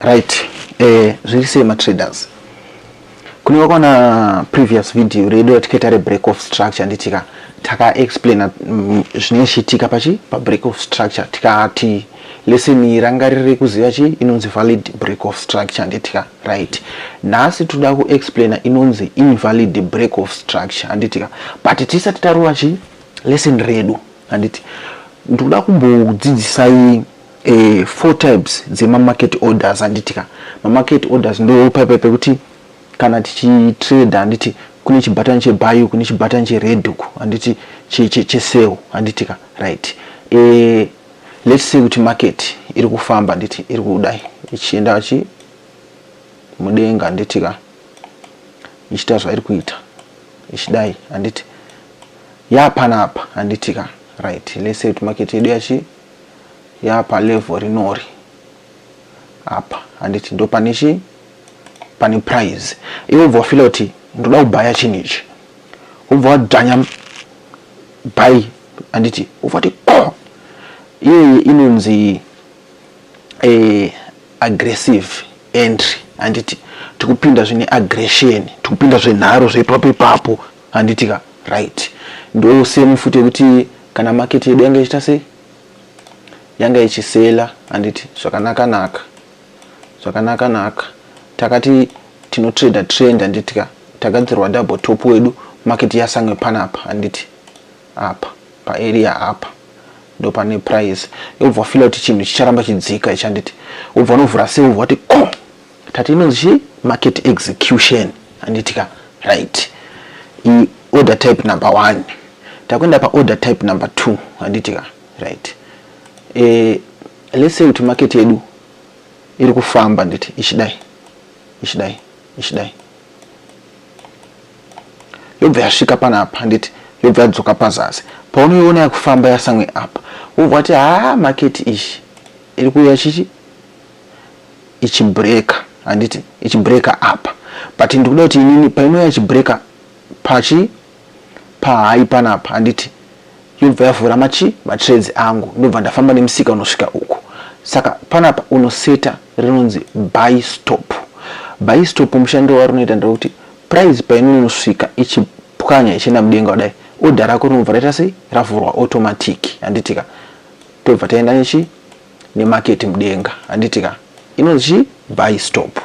Right, zviri traders. Kune wakona previous video redo tiketa break of structure nditika taka explain zvinoshitika pa break of structure tikati lesson rangarire kuziva chi inonzi valid break of structure nditika right. Nasi toda ku explain inonzi invalid break of structure nditika but tisati taruwa chi lesson redu anditi ndoda kumbodzidzisai 4 types dzema market orders anditika market orders ndo pepe kuti kana tichi trade anditi kune chibutton che buy kune chibutton che red ku anditi che sell anditika right. Let's say kuti market iri kufamba anditi iri kudai ichienda chi mudenga anditika ichita zvairi kuita ichidai anditi yapanapa anditika right. Let's say kuti market yedu yachi yapa level rinori apa anditi ndo panishi pani price iwe vofila kuti ndoda kubaya chinichi ubva wadhanya buy anditi ufati ko iye inonzi aggressive entry anditi tikupinda zvine aggression tikupinda zvenharo zvepapo papo anditika right. Ndo same futi kuti kana market yedu yanga ichita sei yanga ichisela anditi zvakanaka naka takati tino trade trend anditika takadzirwa double top wedu market yasange panapa anditi apa pa area apa ndo pane price ubva feel kuti chinhu chicharamba chidzika ichanditi ubva novhura sei ubva kuti ko tati inonzi market execution anditika right. I order type number 1 takwenda pa order type number 2 anditika right. Let's say kuti market yedu iri kufamba nditi ichidai yobva yasvika panapa nditi yobva yadzoka pazasi paunoiona yakufamba yasamwe apa ubva kuti market ishi iri kuuya chichi ichibreaka anditi ichibreaka apa but ndikuda kuti inini painouya ichibreaka pa high panapa anditi yobva yavhura matrades angu ndobva ndafamba nemusika unosvika uku saka panapa unoseta rinonzi buy stop. Buy stop mushando waro unoita ndekuti price painonosvika ichipwanya ichienda mudenga kudai order rako rinobva raita sei ravhurwa automatic anditika tobva taenda nechi nemarket mudenga anditika inonzi buy stop.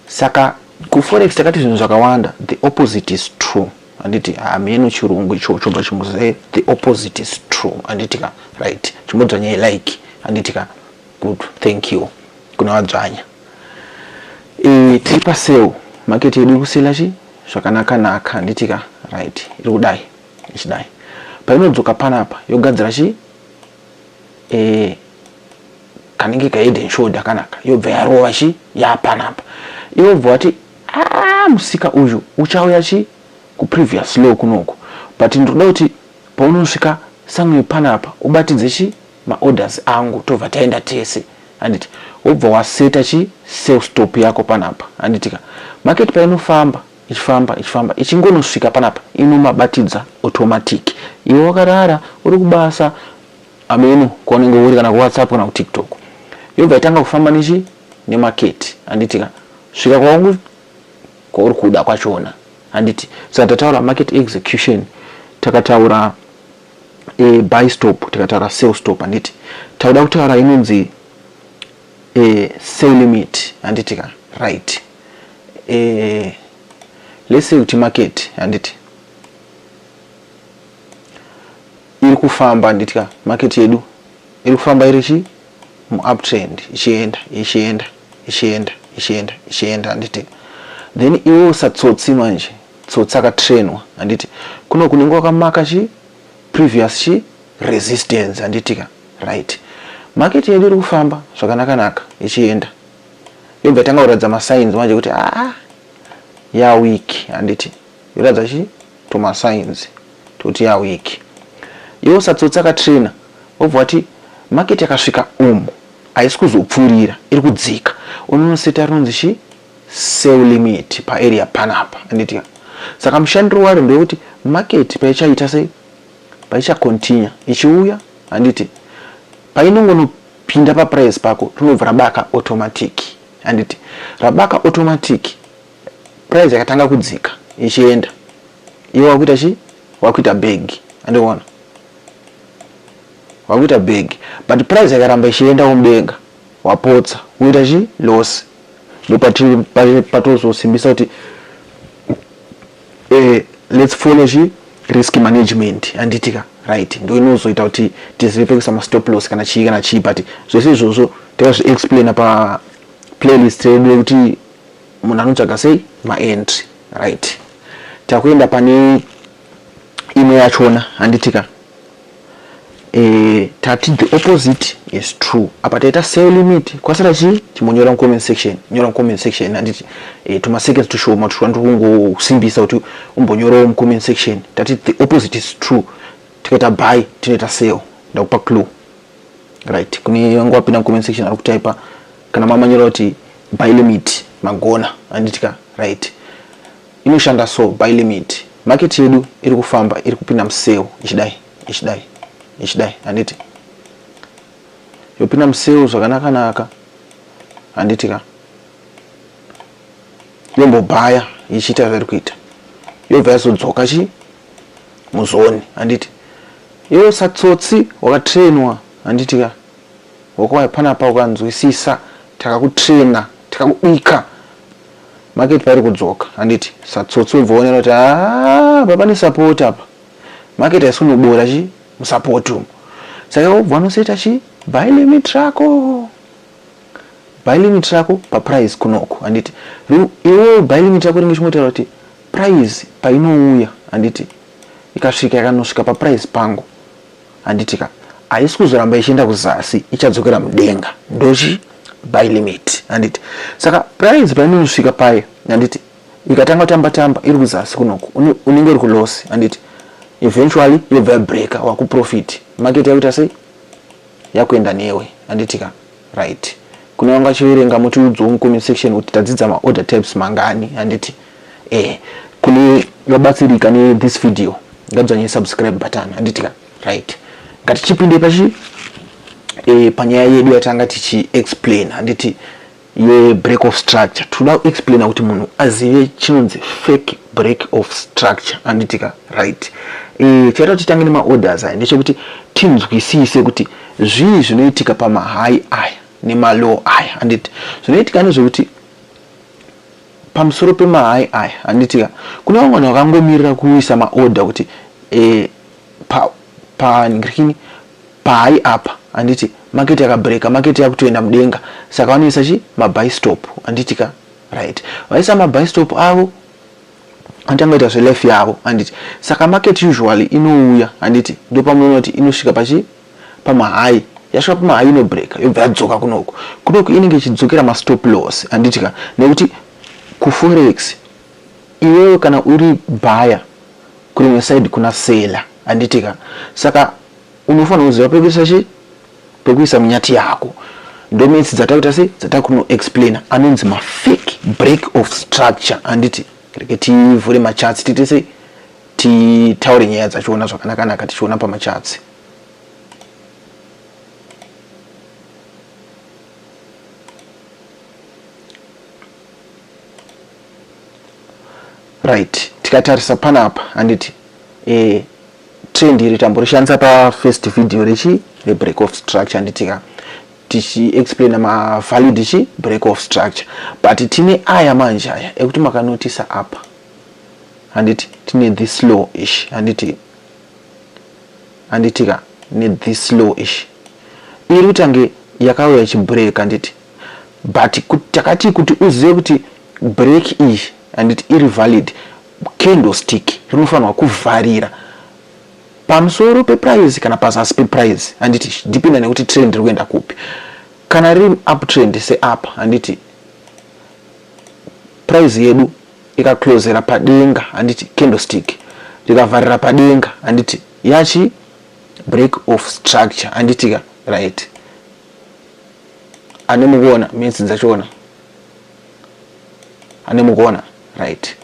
Saka ku forex takati zvinhu zvakawanda the opposite is true anditi ameno chirungu ichocho bachimuze the opposite is true anditika right. Chimodzanya like anditika good thank you kuna wadzanya tripa sell market yedu kusela chi zvakanaka anditika right. Iri kudai ichidai painodzoka panapa yogadzira chi kanenge ka head and shoulder kanaka yobva yarova chi yapanapa yobva kuti musika uyu uchauya chi ku previous low kunoko but ndoda kuti paunosvika samwe panapa ubatidze chi orders angu tobva taenda tese anditi ubva waseta chi sell stop yako panapa anditika market painofamba ichifamba ichingonosvika panapa inomabatidza automatic iwe wakarara uri kubasa ameno kwaunenge uri kana ku WhatsApp kana ku TikTok yobva itanga kufamba nechi nemarket anditika svika kwangu kwauri kuda kwachona anditi saka tataura market execution takataura buy stop takataura sell stop anditi tauda kutaura inonzi sell limit anditika right. Let's say kuti market anditi iri kufamba anditika market yedu iri kufamba iri chi mu uptrend ichienda anditika then iwe usatsotsi manje tsotsi akatrainwa anditi kuno kunenge wakamaka chi previous chi resistance anditika right. Market yedu iri kufamba zvakanaka ichienda yobva tanga kuradza ma signs manje kuti ya weak anditi yoradza chi to ma signs kuti ya weak iwe usatsotsi akatraina obva kuti market yakasvika haisi kuzopfurira iri kudzika unonoseta rinonzi chi sell limit pa area panapa anditika saka mushandiro waro ndekuti market paichaita sei paicha continue ichiuya anditi painongono pinda pa price pako rinobva rabaka automatic handiti rabaka automatic price yakatanga kudzika ichienda iwe wakuita chi wakuita big andiona wakuita big but price yakaramba ichienda mudenga wapotsa uita chi loss ndipo patozosimbisa kuti let's follow chi risk management anditika right ndo inozoita kuti tizive pekuisa ma stop loss kana chii but zvese izvozvo tikazvi explain pa playlist yedu kuti munhu anotsvaga sei ma entry right takuenda pane imwe yachona anditika tati the opposite is true apa taita sell limit kwasara chi chimonyora mu comment section nyora mu comment section anditi tuma seconds tushoma tushwanda kungosimbisa kuti umbonyora mu comment section tati the opposite is true tikaita buy tinoita sell ndakupa clue right kuni yangu apinda mu comment section ari kutaipa kana mamanyora kuti buy limit magona anditika right inoshanda so buy limit market yedu iri kufamba iri kupinda mu sell ichidai anditi yopinda mu sell zvakanaka anditika yombobhaya ichiita zviri kuita yobva yazodzoka chi muzoni anditi iyo satsotsi wakatrainwa anditika wakauya panapa ukanzwisisa takakutraina takakubika market pari kudzoka anditi satsotsi ubvaonera kuti papa ne support apa market yasunobora chi musupport umu saka ubva anosaita chi buy limit rako pa price kunoko anditi iwe buy limit rako ringe chimotaura kuti price painouya anditi ikasvika yakanosvika pa price pangu anditika haisi kuzoramba ichienda kuzasi ichadzokera mudenga ndochi buy limit anditi saka price painonosvika payo anditi ikatanga tamba iri kuzasi kunoko unenge uri kuloss anditi eventually yobva yabreaka wakuprofit market yakuita sei yakuenda newe anditika right kune wanga chiverenga muti udzowo mu comment section kuti tadzidza ma order types mangani anditi kune vabatsirika ne this video ngadzanye subscribe button anditika right ngatichipinde pachi panyaya yedu yatanga tichi explain anditi ye break of structure toda explain kuti munhu azive chinonzi fake break of structure anditika right chaita kuti tangene ma orders aya ndechekuti tinzwisise kuti zvii zvinoitika pa ma high aya nema low aya anditi zvinoitika nezvekuti pamusoro pe ma high aya anditika kuna vamwe vanhu vakangomirira kuisa ma order kuti pa ngirikini pa high apa anditi market yakabreaka market yakutoenda mudenga saka vanoisa chi ma buy stop anditika right vaisa ma buy stop avo antangaita zvelife yavo anditi saka market usually inouya anditi ndo pamunoona kuti inosvika pachi pama high yasvika pama high inobreaka yobva yadzoka kunoko inenge ichidzokera ma stop loss anditika nekuti ku forex iwewe kana uri buyer kune side kuna seller anditika saka unofanira kuziva pekuisa chi pekuisa munyati yako ndo means dzatakuita sei dzatakuno explain anonzi ma fake break of structure anditi reke tivhure macharts tite sei titaure nyaya dzachiona zvakanaka tichiona pa macharts right tikatarisa panapa anditi trend iri tamborishandisa pa first video rechi the break of structure anditika tichi explain ma valid chi break of structure but tine aya manje aya ekuti makanotisa apa anditi tine this low ish anditika ne this low ish iri kutange yakauya chibreak anditi but takati kuti uzive kuti break ish anditi iri valid candlestick rinofanirwa kuvharira pamusoro pe price kana pazasi pe price anditi dependa nekuti trend iri kuenda kupi kana riri uptrend se up anditi price yedu ikaclosera padenga anditi candlestick rikavharira padenga anditi yachi break of structure anditika right ane mukuona means dzachiona ane mukuona right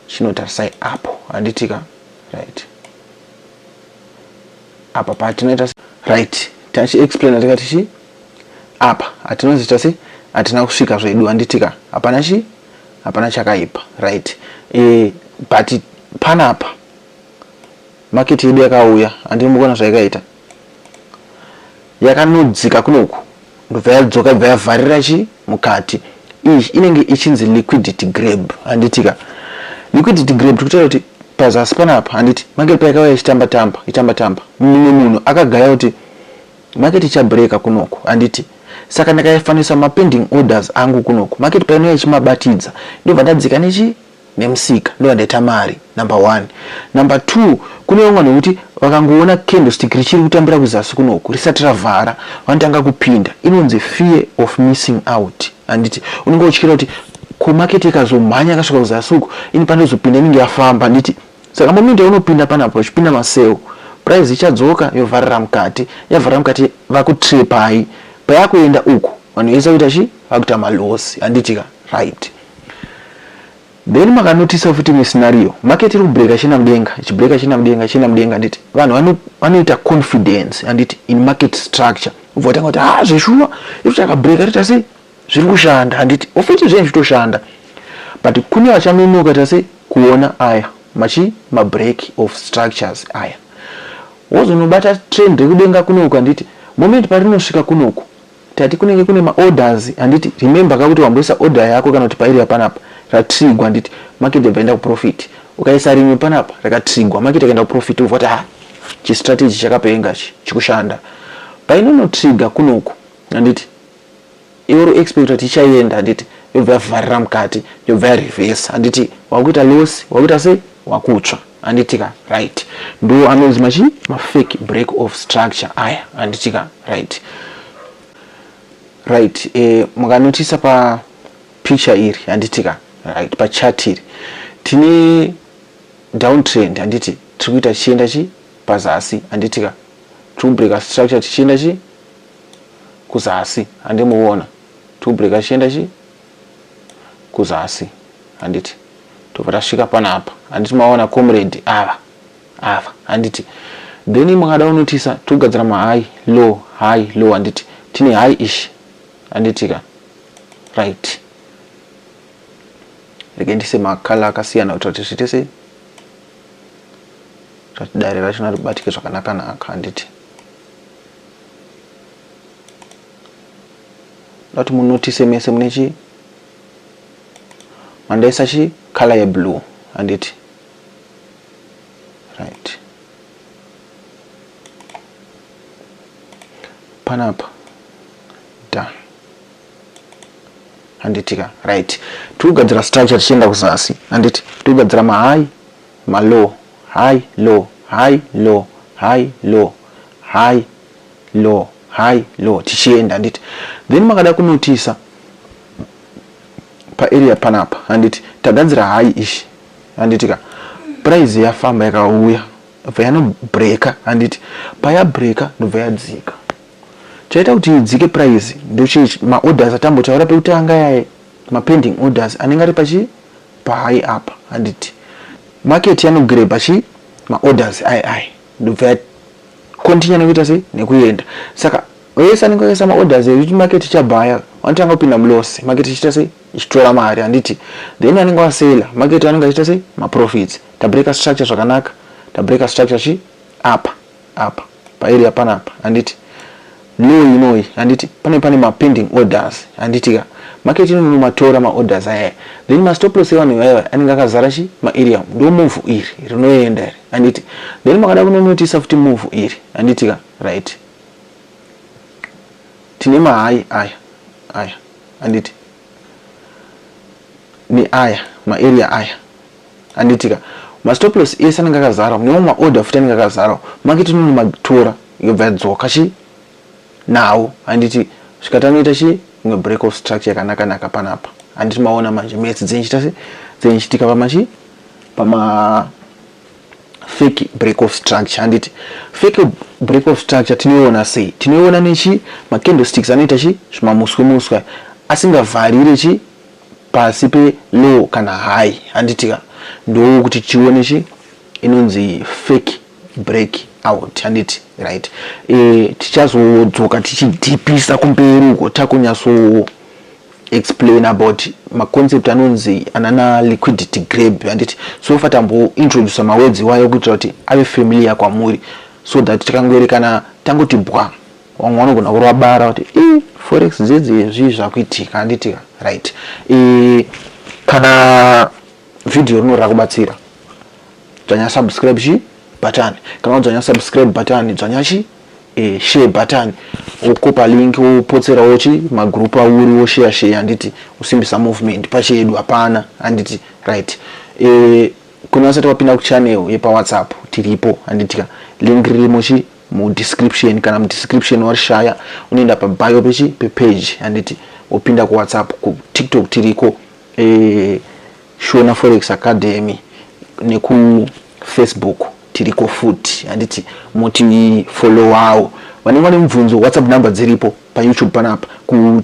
chinotarisai apo anditika right apa patinoita right tachi explain tikati chi apa atinozita se atina kusvika zvedu anditika hapana chakaipa, right? But panapa market yedu yakauya andimukona zvaikaita yakanodzika kunoku ndobva yadzoka bva yavharira chi mukati. Iyi inenge ichinzi liquidity grab anditika. Liquidity grab tikutaura kuti pazasi panapa handiti market paikauya ichitamba mumwe munhu akagaya kuti market ichabreaka kunoku handiti. Saka ndakaifanisa mapending orders angu kunoku market painouya ichimabatidza ndobva ndadzika nemusika ndobva ndaita mari. Number 1. Number 2, kune vamwe nokuti vakangoona candlestick richiri kutambira kuzasi kunoku risati ravhara vanotanga kupinda, inonzi fear of missing out handiti. Unenge uchikwira kuti kumarket ikazomhanya akasvika kuzasi uku ini pandozopinda inenge yafamba handiti. Saka moment yaunopinda panapo uchipinda maseo price ichadzoka yovharira mukati, yavharira mukati vakutrepai payakuenda uku vanhu vese kuita chi vakuita malosi handitika, right? Then makanotisa futi miscenario market iri kubreaka china mudenga nditi vanhu vanoita confidence handiti in market structure ubvotanga kuti zveshuwa izvo chakabreaka rita sei zviri kushanda handiti ofiti zvenyu zvitoshanda. But kune vachanonoka tase kuona aya mabreak of structures aya wozonobata trend rekudenga kunoku handiti moment parinosvika kunoku tati kunenge kune maorders handiti. Remember kakuti wamboisa order yako kana kuti pairi panapa ratrigwa handiti market yabva enda kuprofit, ukaisa rimwe panapa rakatrigwa market yakaenda kuprofit uvoti chistrategy chakapenga chikushanda. Painonotrigga kunoku handiti iwe expect kuti ichaenda handiti yobva yavharira mukati yobva yareverse handiti wakuita loss wakuita sei wakutsva handitika, right? Ndo anonzi mafake break of structure aya handitika, right? Mukanotisa pa picture iri handitika, right? Pa chart iri tine downtrend handiti tirikuita chienda pazasi handitika, tiri structure tichienda kuzasi handimuona, tiri chienda kuzasi handiti tobva tasvika panapa handiti maona comrade ava handiti. Then mukada unotisa togadzira high low handiti tine high ish handitika, right? Rege ndise makala akasiyana kuti zviite sei kuti dare rachona ribatike zvakanaka handiti. Ndati munotise mese mune mandaisa color ye blue handiti, right? Panapa da handitika, right? Tugadzira structure tichienda kuzasi handiti tugadzira high low tichienda handiti. Then makada kunotisa pa area panapa handiti tagadzira high ish handitika price yafamba yakauya bva yanobreaka handiti paya breaka ndobva yadzika. Chaita kuti idzike price ndochi maorders atambotaura pekutanga yaye mapending orders anenge ari pa high up handiti market yanogreba maorders ai ndobva continue nekuita sei nekuenda. Saka wese anenge akaisa maorders ekuti market chabhaya wanotanga kupinda muloss market ichita sei ichitora mari handiti. Then anenge wasela market anenge achiita sei maprofits. Tabreaka structure zvakanaka, tabreaka structure apa pa area panapa handiti low inoi handiti pane mapending orders handitika market inomatora maorders aya. Then mastop loss evanhu ivava anenge akazara maarea ndo move iri rinoenda iri handiti. Then makada kunonotisa futi move iri handitika, right? Tine mahai aya handiti ni aya maarea aya handitika mastop loss ese anenge akazara nemwe maorder futi anenge akazara market inomatora yobva yadzoka nawo handiti zvikatanoita imwe break of structure yakanaka panapa handiti maona manje metse dzenchitika pama fake break of structure handiti. Fake break of structure tinoiona sei? Tinoiona macandlesticks anoita zvimamuswe asingavharire pasi pe low kana high handitika ndo kuti tione inonzi fake break out handiti right. Tichazodzoka tichidipisa kumberi uko takunyaso explain about ma concept anonzi anana liquidity grab handiti, so fatambo introduce ma words wayo kuti kuti ave familiar kwa muri, so that tikangwerekana tangoti bwa wangwana kuna kurwabara kuti forex dzedze zvakuitika handitika right. Kana video rinora kubatsira dzanya subscribe chi button, kana dzanya subscribe button dzanya chi share button, ukopa link upotsera ochi magroup auri wo share handiti usimbisa movement pachedu hapana handiti right. Kuna wasati wapinda ku channel yepa WhatsApp tiripo handitika, link ririmo chi mu description, kana mu description warishaya unoenda pa bio page handiti upinda ku WhatsApp. Ku TikTok tiriko Shona Forex Academy, neku Facebook tiriko futi handiti moti follow wao vanenge mvunzo. WhatsApp number dziripo pa YouTube panapa, ku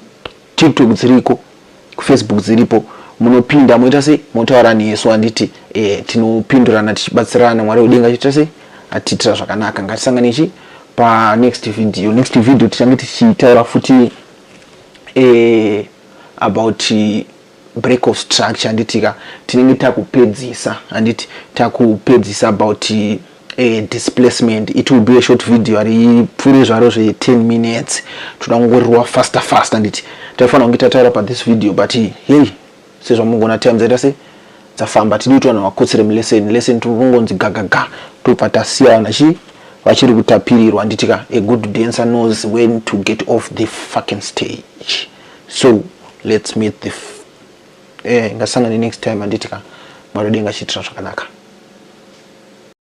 TikTok dziriko, ku Facebook dziripo, munopinda moita se motaurani yesu handiti tinopindurana tichibatsirana. Mwari udenga chita se atitira zvakanaka. Ngatisanganichi pa next video tichange tichitaura futi about break of structure handitika, tinenge takupedzisa handiti takupedzisa about displacement. It will be a short video ari pfure zvaro 10 minutes, tunangorwa faster handiti tafana ngita taura pa this video, but hey sezvo mungona time zaita se dzafamba tidi kuti vanhu vakotsere lesson tungonzi gagaga topata siyana chi vachiri kutapirirwa handitika. A good dancer knows when to get off the fucking stage, so let's meet the ngasangane next time handitika. Mwari udenga chitira zvakanaka.